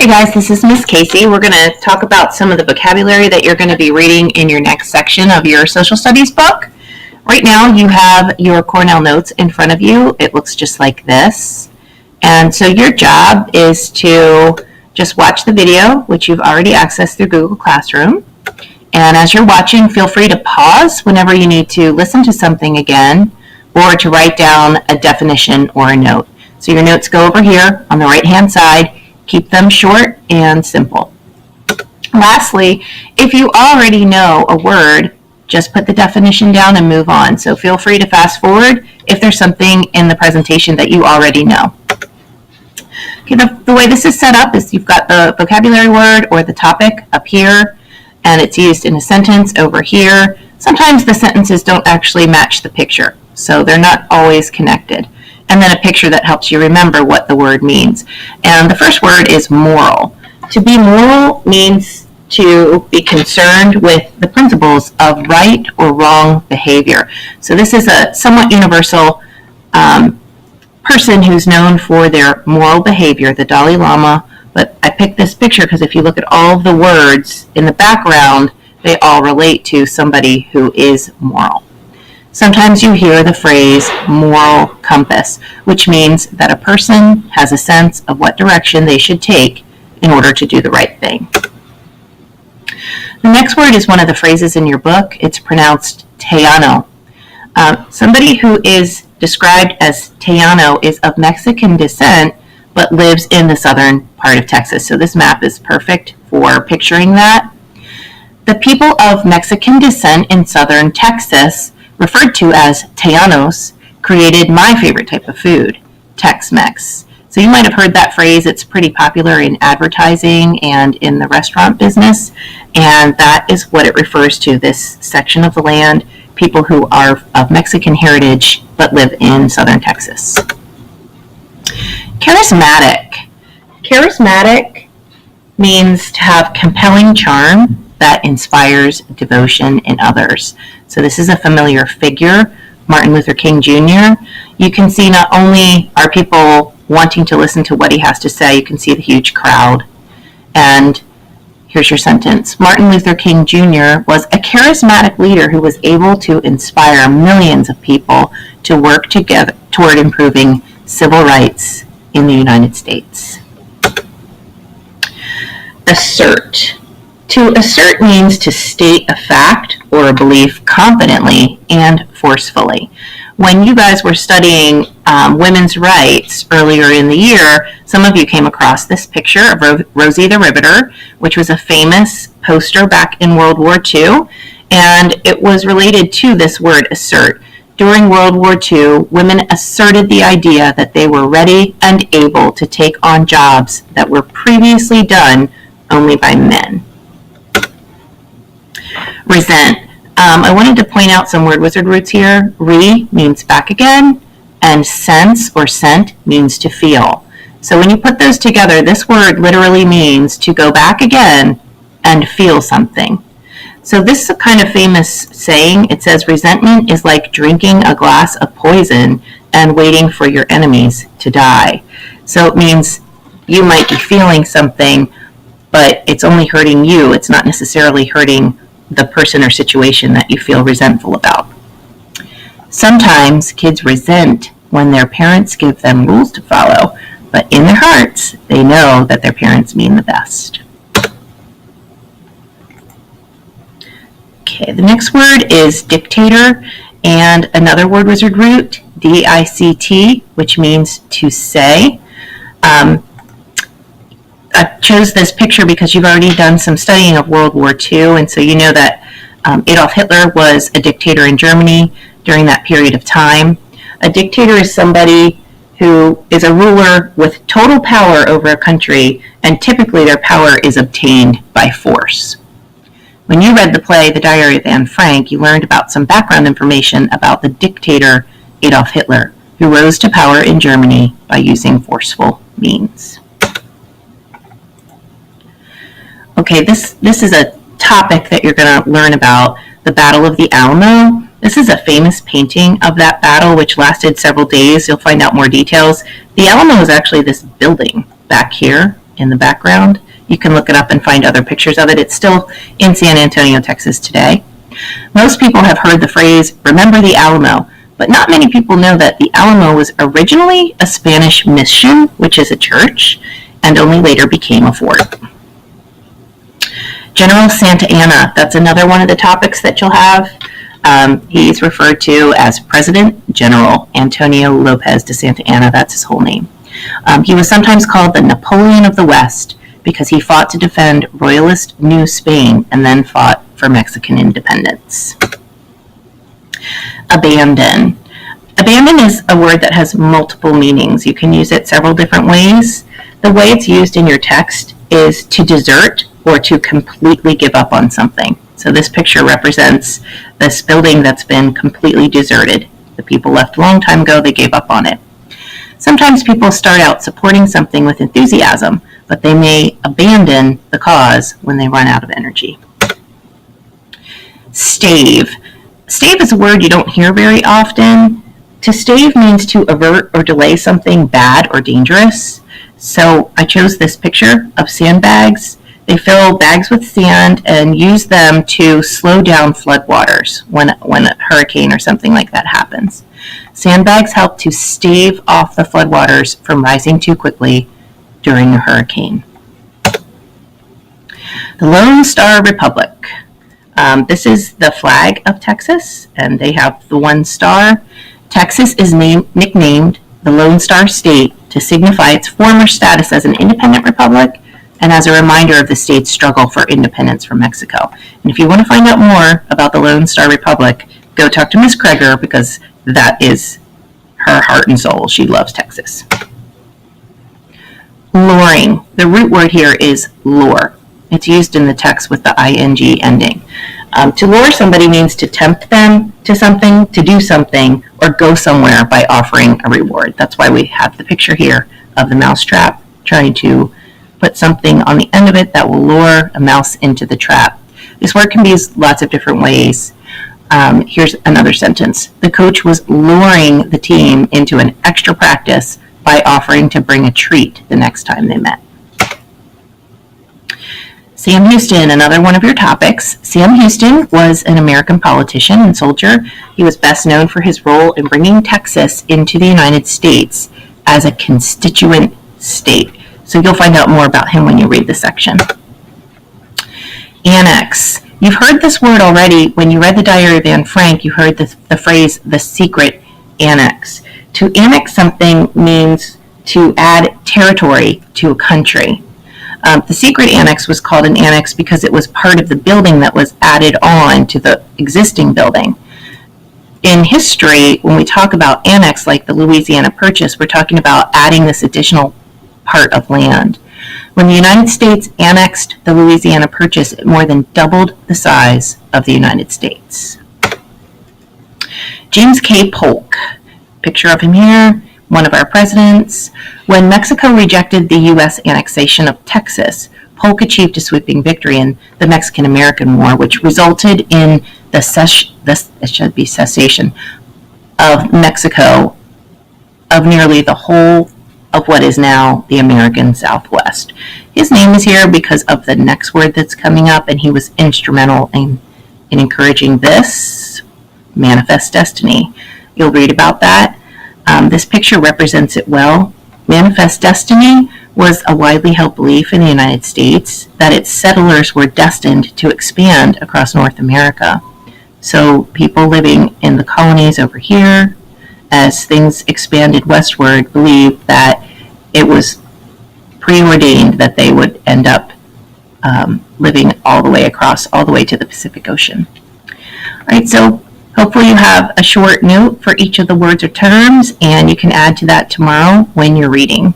Hey guys, this is Miss Casey. We're going to talk about some of the vocabulary that you're going to be reading in your next section of your social studies book. Right now you have your Cornell notes in front of you. It looks just like this. And so your job is to just watch the video, which you've already accessed through Google Classroom. And as you're watching, feel free to pause whenever you need to listen to something again or to write down a definition or a note. So your notes go over here on the right-hand side. Keep them short and simple. Lastly, if you already know a word, just put the definition down and move on. So feel free to fast forward if there's something in the presentation that you already know. Okay, the way this is set up is you've got the vocabulary word or the topic up here, and it's used in a sentence over here. Sometimes the sentences don't actually match the picture, so they're not always connected. And then a picture that helps you remember what the word means. And the first word is moral. To be moral means to be concerned with the principles of right or wrong behavior. So this is a somewhat universal person who's known for their moral behavior, the Dalai Lama. But I picked this picture because if you look at all of the words in the background, they all relate to somebody who is moral. Sometimes you hear the phrase moral compass, which means that a person has a sense of what direction they should take in order to do the right thing. The next word is one of the phrases in your book. It's pronounced Tejano. Somebody who is described as Tejano is of Mexican descent, but lives in the southern part of Texas. So this map is perfect for picturing that. The people of Mexican descent in southern Texas, referred to as Tejanos, created my favorite type of food, Tex-Mex. So you might have heard that phrase. It's pretty popular in advertising and in the restaurant business, and that is what it refers to, this section of the land, people who are of Mexican heritage but live in southern Texas. Charismatic. Charismatic means to have compelling charm that inspires devotion in others. So this is a familiar figure, Martin Luther King Jr. You can see not only are people wanting to listen to what he has to say, you can see the huge crowd. And here's your sentence. Martin Luther King Jr. was a charismatic leader who was able to inspire millions of people to work together toward improving civil rights in the United States. Assert. To assert means to state a fact or a belief confidently and forcefully. When you guys were studying women's rights earlier in the year, some of you came across this picture of Rosie the Riveter, which was a famous poster back in World War II, and it was related to this word assert. During World War II, women asserted the idea that they were ready and able to take on jobs that were previously done only by men. Resent. I wanted to point out some word wizard roots here. Re means back again, and sense or scent means to feel. So when you put those together, this word literally means to go back again and feel something. So this is a kind of famous saying. It says resentment is like drinking a glass of poison and waiting for your enemies to die. So it means you might be feeling something, but it's only hurting you. It's not necessarily hurting the person or situation that you feel resentful about. Sometimes kids resent when their parents give them rules to follow, but in their hearts, they know that their parents mean the best. Okay, the next word is dictator, and another word wizard root, D-I-C-T, which means to say. I chose this picture because you've already done some studying of World War II, and so you know that Adolf Hitler was a dictator in Germany during that period of time. A dictator is somebody who is a ruler with total power over a country, and typically their power is obtained by force. When you read the play The Diary of Anne Frank, you learned about some background information about the dictator Adolf Hitler, who rose to power in Germany by using forceful means. Okay, this is a topic that you're going to learn about, the Battle of the Alamo. This is a famous painting of that battle, which lasted several days. You'll find out more details. The Alamo is actually this building back here in the background. You can look it up and find other pictures of it. It's still in San Antonio, Texas today. Most people have heard the phrase, "Remember the Alamo," but not many people know that the Alamo was originally a Spanish mission, which is a church, and only later became a fort. General Santa Anna, that's another one of the topics that you'll have. He's referred to as President General Antonio Lopez de Santa Anna. That's his whole name. He was sometimes called the Napoleon of the West because he fought to defend Royalist New Spain and then fought for Mexican independence. Abandon. Abandon is a word that has multiple meanings. You can use it several different ways. The way it's used in your text is to desert or to completely give up on something. So this picture represents this building that's been completely deserted. The people left a long time ago, they gave up on it. Sometimes people start out supporting something with enthusiasm, but they may abandon the cause when they run out of energy. Stave. Stave is a word you don't hear very often. To stave means to avert or delay something bad or dangerous. So I chose this picture of sandbags. They fill bags with sand and use them to slow down floodwaters when a hurricane or something like that happens. Sandbags help to stave off the floodwaters from rising too quickly during a hurricane. The Lone Star Republic. This is the flag of Texas, and they have the one star. Texas is nicknamed the Lone Star State to signify its former status as an independent republic and as a reminder of the state's struggle for independence from Mexico. And if you want to find out more about the Lone Star Republic, go talk to Miss Kreger, because that is her heart and soul. She loves Texas. Luring. The root word here is lure. It's used in the text with the ing ending. To lure somebody means to tempt them to something, to do something, or go somewhere by offering a reward. That's why we have the picture here of the mousetrap, trying to put something on the end of it that will lure a mouse into the trap. This word can be used lots of different ways. Here's another sentence. The coach was luring the team into an extra practice by offering to bring a treat the next time they met. Sam Houston, another one of your topics. Sam Houston was an American politician and soldier. He was best known for his role in bringing Texas into the United States as a constituent state. So you'll find out more about him when you read the section. Annex. You've heard this word already. When you read the Diary of Anne Frank, you heard the phrase, the secret annex. To annex something means to add territory to a country. The secret annex was called an annex because it was part of the building that was added on to the existing building. In history, when we talk about annex, like the Louisiana Purchase, we're talking about adding this additional part of land. When the United States annexed the Louisiana Purchase, it more than doubled the size of the United States. James K. Polk, picture of him here, one of our presidents. When Mexico rejected the U.S. annexation of Texas, Polk achieved a sweeping victory in the Mexican-American War, which resulted in the cessation of Mexico of nearly the whole of what is now the American Southwest. His name is here because of the next word that's coming up, and he was instrumental in encouraging this, Manifest Destiny. You'll read about that. This picture represents it well. Manifest Destiny was a widely held belief in the United States that its settlers were destined to expand across North America. So people living in the colonies over here, as things expanded westward, believed that it was preordained that they would end up living all the way across, all the way to the Pacific Ocean. All right, so hopefully you have a short note for each of the words or terms, and you can add to that tomorrow when you're reading.